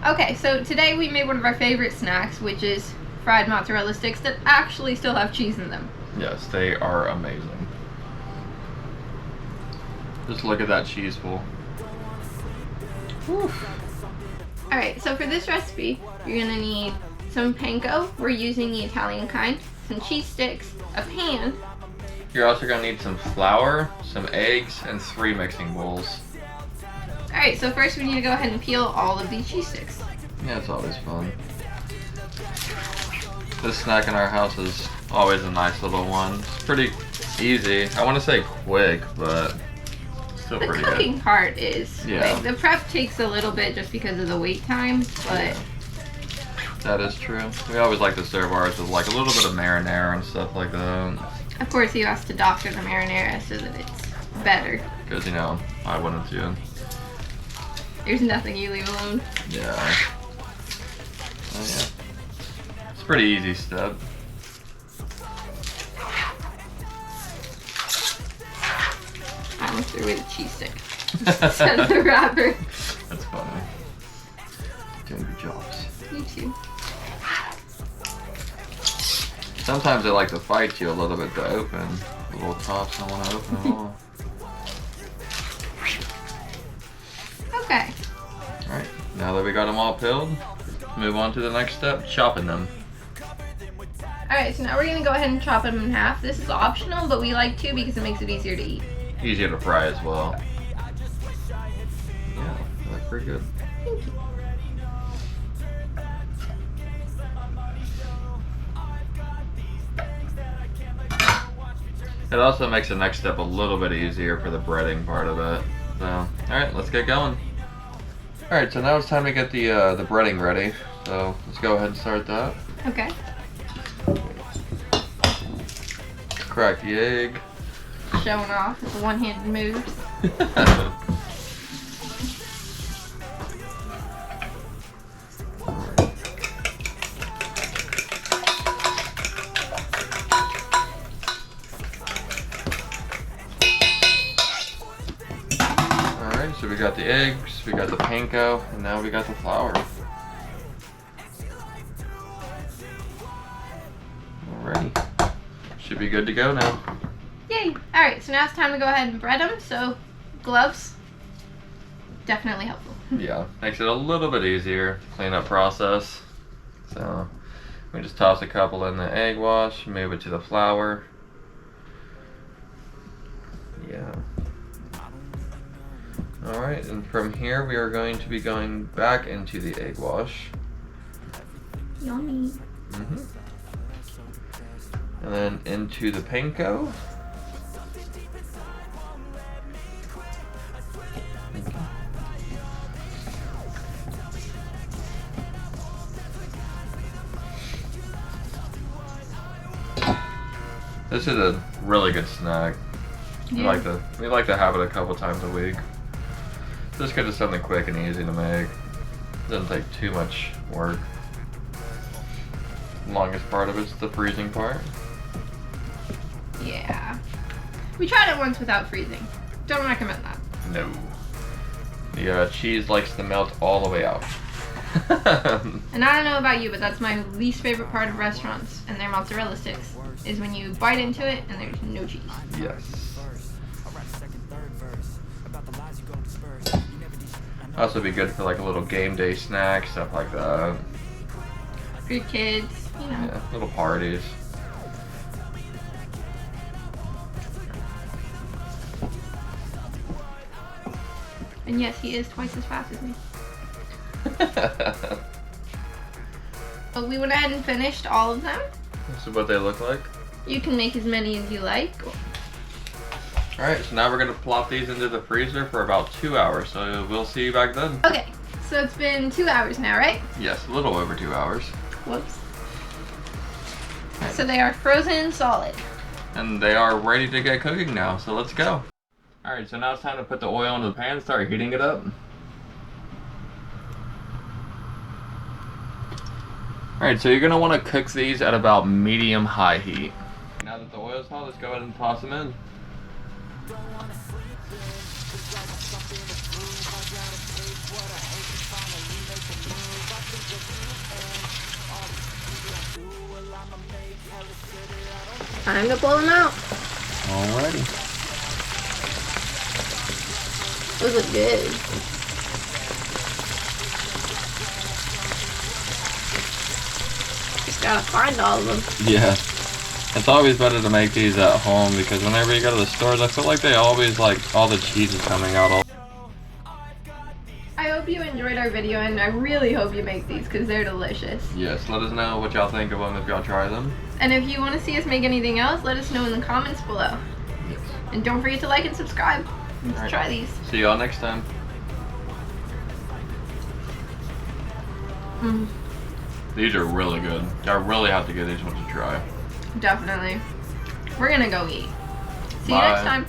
Okay, so today we made one of our favorite snacks, which is fried mozzarella sticks that actually still have cheese in them. Yes, they are amazing. Just look at that cheese pool. Alright, so for this recipe, you're gonna need some panko. We're using the Italian kind. Some cheese sticks, a pan. You're also gonna need some flour, some eggs, and 3 mixing bowls. Alright, so first we need to go ahead and peel all of these cheese sticks. Yeah, it's always fun. This snack in our house is always a nice little one. It's pretty easy. I want to say quick, but still The pretty cooking good. part is Yeah. quick. The prep takes a little bit just because of the wait time, but Yeah. That is true. We always like to serve ours with like a little bit of marinara and stuff like that. of course you have to doctor the marinara so that it's better. Because, you know, I wouldn't too. There's nothing you leave alone. Yeah. Oh, yeah. It's a pretty easy step. I almost threw away the cheese stick instead of the wrapper. That's funny. Doing good jobs. You too. Sometimes they like to fight you a little bit to open. The little tops don't want to open at all. Okay. Alright, now that we got them all peeled, let's move on to the next step, chopping them. Alright, so now we're going to go ahead and chop them in half. This is optional, but we like to because it makes it easier to eat. Easier to fry as well. Yeah, they look pretty good. Thank you. It also makes the next step a little bit easier for the breading part of it. So, alright, let's get going. Alright, so now it's time to get the breading ready. So, let's go ahead and start that. Okay. Crack the egg. Showing off with the one-handed moves. Alright, so we got the eggs, we got the panko, and now we got the flour. Alrighty. Should be good to go now. Yay! Alright, so now it's time to go ahead and bread them. So, gloves, definitely helpful. Yeah, makes it a little bit easier cleanup process. So we just toss a couple in the egg wash, move it to the flour. Yeah. Alright, and from here we are going to be going back into the egg wash. Yummy. And then into the panko. This is a really good snack. Yeah. We like to have it a couple times a week. Just because it's something quick and easy to make. Doesn't take too much work. Longest part of it's the freezing part. Yeah. We tried it once without freezing. Don't recommend that. No. The cheese likes to melt all the way out. And I don't know about you, but that's my least favorite part of restaurants and their mozzarella sticks, is when you bite into it and there's no cheese. Yes. Also be good for like a little game day snack, stuff like that. For your kids, you know. Yeah, little parties. And yes, he is twice as fast as me. But we went ahead and finished all of them. This is what they look like. You can make as many as you like. Alright, so now we're going to plop these into the freezer for about 2 hours, so we'll see you back then. Okay, so it's been 2 hours now, right? Yes, a little over 2 hours. Whoops. So they are frozen solid. And they are ready to get cooking now, so let's go. Alright, so now it's time to put the oil into the pan and start heating it up. Alright, so you're going to want to cook these at about medium-high heat. Now that the oil's hot, let's go ahead and toss them in. Time to pull them out. Alrighty. Those look good. Just gotta find all of them. Yeah. It's always better to make these at home because whenever you go to the stores, I feel like they always like all the cheese is coming out all. I hope you enjoyed our video, and I really hope you make these because they're delicious. Yes, let us know what y'all think of them if y'all try them. And if you want to see us make anything else, let us know in the comments below. Yes. And don't forget to like and subscribe. Let's Alright. try these. See y'all next time. These are really good. I really have to give these ones a try. Definitely. We're gonna go eat. See you Bye. next time.